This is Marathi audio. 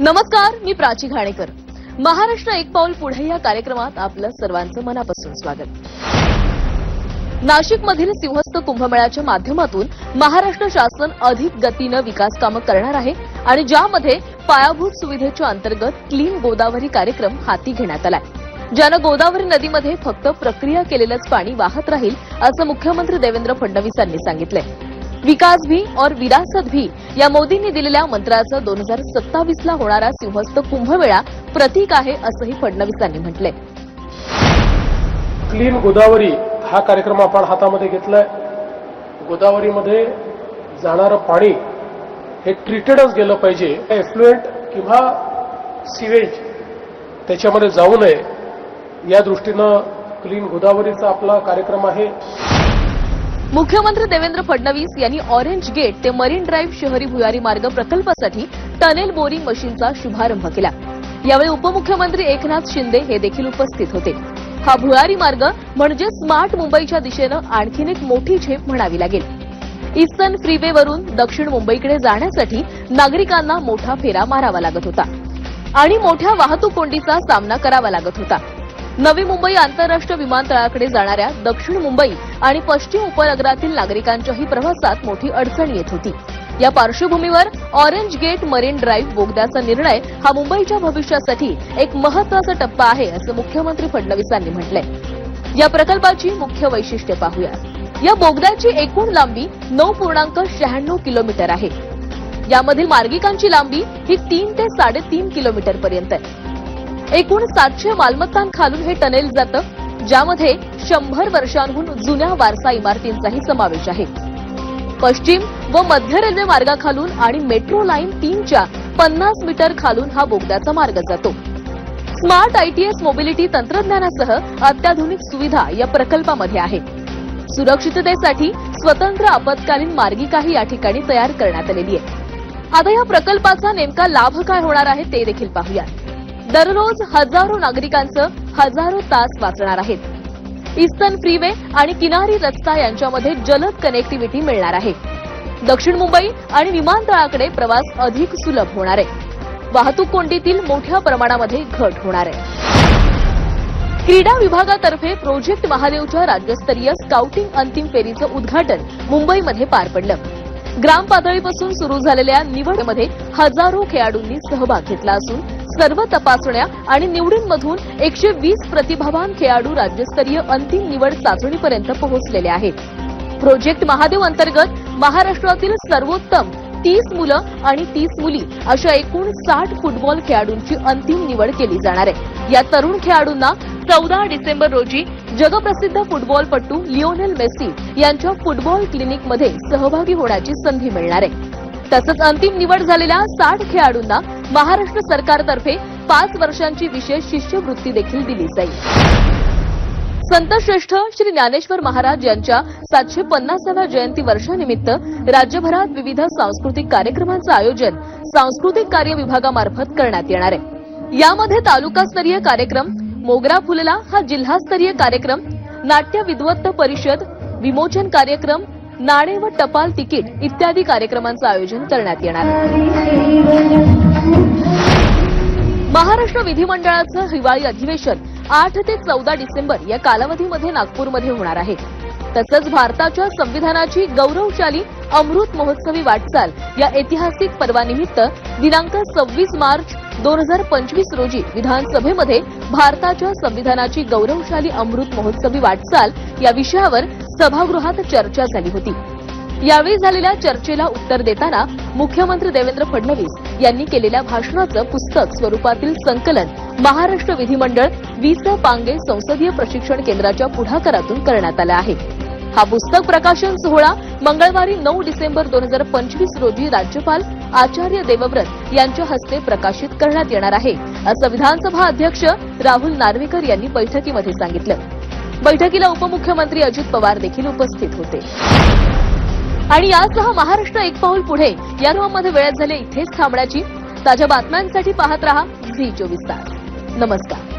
नमस्कार, मी प्राची घाणेकर. महाराष्ट्र एक पाऊल पुढे या कार्यक्रमात आपलं सर्वांचं मनापासून स्वागत. नाशिकमधील सिंहस्थ कुंभमेळ्याच्या माध्यमातून महाराष्ट्र शासन अधिक गतीनं विकास कामं करणार आहे आणि ज्यामध्ये पायाभूत सुविधेच्या अंतर्गत क्लीन गोदावरी कार्यक्रम हाती घेण्यात आलाय, ज्यानं गोदावरी नदीमध्ये फक्त प्रक्रिया केलेलंच पाणी वाहत राहील असं मुख्यमंत्री देवेंद्र फडणवीस यांनी सांगितलंय. विकास भी और विरासत भी या मोदींनी दिलेल्या मंत्राचं 2027ला होणारा सिंहस्थ कुंभमेळा प्रतीक आहे असंही फडणवीस यांनी म्हटलंय. क्लीन गोदावरी हा कार्यक्रम आपण हातामध्ये घेतलाय. गोदावरीमध्ये जाणारं पाणी हे ट्रीटेडच गेलं पाहिजे, एफ्लुएंट किंवा सिवेज त्याच्यामध्ये जाऊ नये या दृष्टीनं क्लीन गोदावरीचा आपला कार्यक्रम आहे. मुख्यमंत्री देवेंद्र फडणवीस यांनी ऑरेंज गेट ते मरीन ड्राईव्ह शहरी भुयारी मार्ग प्रकल्पासाठी टनेल बोरिंग मशीनचा शुभारंभ केला. यावेळी उपमुख्यमंत्री एकनाथ शिंदे हे देखील उपस्थित होते. हा भुयारी मार्ग म्हणजे स्मार्ट मुंबईच्या दिशेनं आणखीन एक मोठी झेप म्हणावी लागेल. ईस्टर्न फ्रीवेवरून दक्षिण मुंबईकडे जाण्यासाठी नागरिकांना मोठा फेरा मारावा लागत होता आणि मोठ्या वाहतूक कोंडीचा सामना करावा लागत होता. नवी मुंबई आंतरराष्ट्रीय विमानतळाकडे जाणाऱ्या दक्षिण मुंबई आणि पश्चिम उपनगरातील नागरिकांच्याही प्रवासात मोठी अडचण येत होती. या पार्श्वभूमीवर ऑरेंज गेट मरीन ड्राईव्ह बोगद्याचा निर्णय हा मुंबईच्या भविष्यासाठी एक महत्त्वाचा टप्पा आहे असं मुख्यमंत्री फडणवीस यांनी म्हटलंय. या प्रकल्पाची मुख्य वैशिष्ट्ये पाहूया. या बोगद्याची एकूण लांबी 9.96 किलोमीटर आहे. यामधील मार्गिकांची लांबी ही 3 ते 3.5 किलोमीटर पर्यंत आहे. एकूण 700 मालमत्तांखालून हे टनेल जातं, ज्यामध्ये 100 वर्षांहून जुन्या वारसा इमारतींचाही समावेश आहे. पश्चिम व मध्य रेल्वे मार्गाखालून आणि मेट्रो लाईन 3च्या 50 मीटर खालून हा बोगद्याचा मार्ग जातो. स्मार्ट आयटीएस मोबिलिटी तंत्रज्ञानासह अत्याधुनिक सुविधा या प्रकल्पामध्ये आहे. सुरक्षिततेसाठी स्वतंत्र आपत्कालीन मार्गिकाही या ठिकाणी तयार करण्यात आलेली आहे. आता या प्रकल्पाचा नेमका लाभ काय होणार आहे ते देखील पाहूया. दररोज हजारो नागरिकांचं हजारो तास वाचणार आहेत. ईस्टर्न फ्रीवे आणि किनारी रस्ता यांच्यामध्ये जलद कनेक्टिव्हिटी मिळणार आहे. दक्षिण मुंबई आणि विमानतळाकडे प्रवास अधिक सुलभ होणार आहे. वाहतूक कोंडीतील मोठ्या प्रमाणामध्ये घट होणार आहे. क्रीडा विभागातर्फे प्रोजेक्ट महादेवच्या राज्यस्तरीय स्काउटिंग अंतिम फेरीचं उद्घाटन मुंबईमध्ये पार पडलं. ग्राम पातळीपासून सुरू झालेल्या निवडमध्ये हजारो खेळाडूंनी सहभाग घेतला असून सर्व तपासण्या आणि निवडींमधून 120 प्रतिभावान खेळाडू राज्यस्तरीय अंतिम निवड चाचणीपर्यंत पोहोचलेले आहेत. प्रोजेक्ट महादेव अंतर्गत महाराष्ट्रातील सर्वोत्तम 30 मुलं आणि 30 मुली अशा एकूण 60 फुटबॉल खेळाडूंची अंतिम निवड केली जाणार आहे. या तरुण खेळाडूंना 14 डिसेंबर रोजी जगप्रसिद्ध फुटबॉलपटू लिओनेल मेसी यांच्या फुटबॉल क्लिनिकमध्ये सहभागी होण्याची संधी मिळणार आहे. तसंच अंतिम निवड झालेल्या 60 खेळाडूंना महाराष्ट्र सरकारतर्फे 5 वर्षांची विशेष शिष्यवृत्ती देखील दिली जाईल. संतश्रेष्ठ श्री ज्ञानेश्वर महाराज यांच्या 750व्या जयंती वर्षानिमित्त राज्यभरात विविध सांस्कृतिक कार्यक्रमांचं आयोजन सांस्कृतिक कार्य विभागामार्फत करण्यात येणार आहे. यामध्ये तालुकास्तरीय कार्यक्रम, मोगरा फुलला हा जिल्हास्तरीय कार्यक्रम, नाट्य विद्वत्त परिषद, विमोचन कार्यक्रम, नाणे व टपाल तिकीट इत्यादी कार्यक्रमांचं आयोजन करण्यात येणार आहे. महाराष्ट्र विधिमंडळाचं हिवाळी अधिवेशन 8 ते 14 डिसेंबर या कालावधीमध्ये नागपूरमध्ये होणार आहे. तसंच भारताच्या संविधानाची गौरवशाली अमृत महोत्सवी वाटचाल या ऐतिहासिक पर्वानिमित्त दिनांक 26 मार्च 2025 रोजी विधानसभेमध्ये भारताच्या संविधानाची गौरवशाली अमृत महोत्सवी वाटचाल या विषयावर सभागृहात चर्चा झाली होती. यावेळी झालेल्या चर्चेला उत्तर देताना मुख्यमंत्री देवेंद्र फडणवीस यांनी केलेल्या भाषणाचं पुस्तक स्वरूपातील संकलन महाराष्ट्र विधिमंडळ वि.स. पांगे संसदीय प्रशिक्षण केंद्राच्या पुढाकारातून करण्यात आलं आहे. हा पुस्तक प्रकाशन सोहळा मंगळवारी 9 डिसेंबर 2025 रोजी राज्यपाल आचार्य देवव्रत यांच्या हस्ते प्रकाशित करण्यात येणार आहे असं विधानसभा अध्यक्ष राहुल नार्वेकर यांनी बैठकीमध्ये सांगितलं. बैठकीला उपमुख्यमंत्री अजित पवार देखील उपस्थित होते. आणि यासह महाराष्ट्र एक पाऊल पुढे या मध्ये वेळ झाली इथेच थांबण्याची. ताज्या बातम्यांसाठी पाहत रहा झी 24 तास. नमस्कार.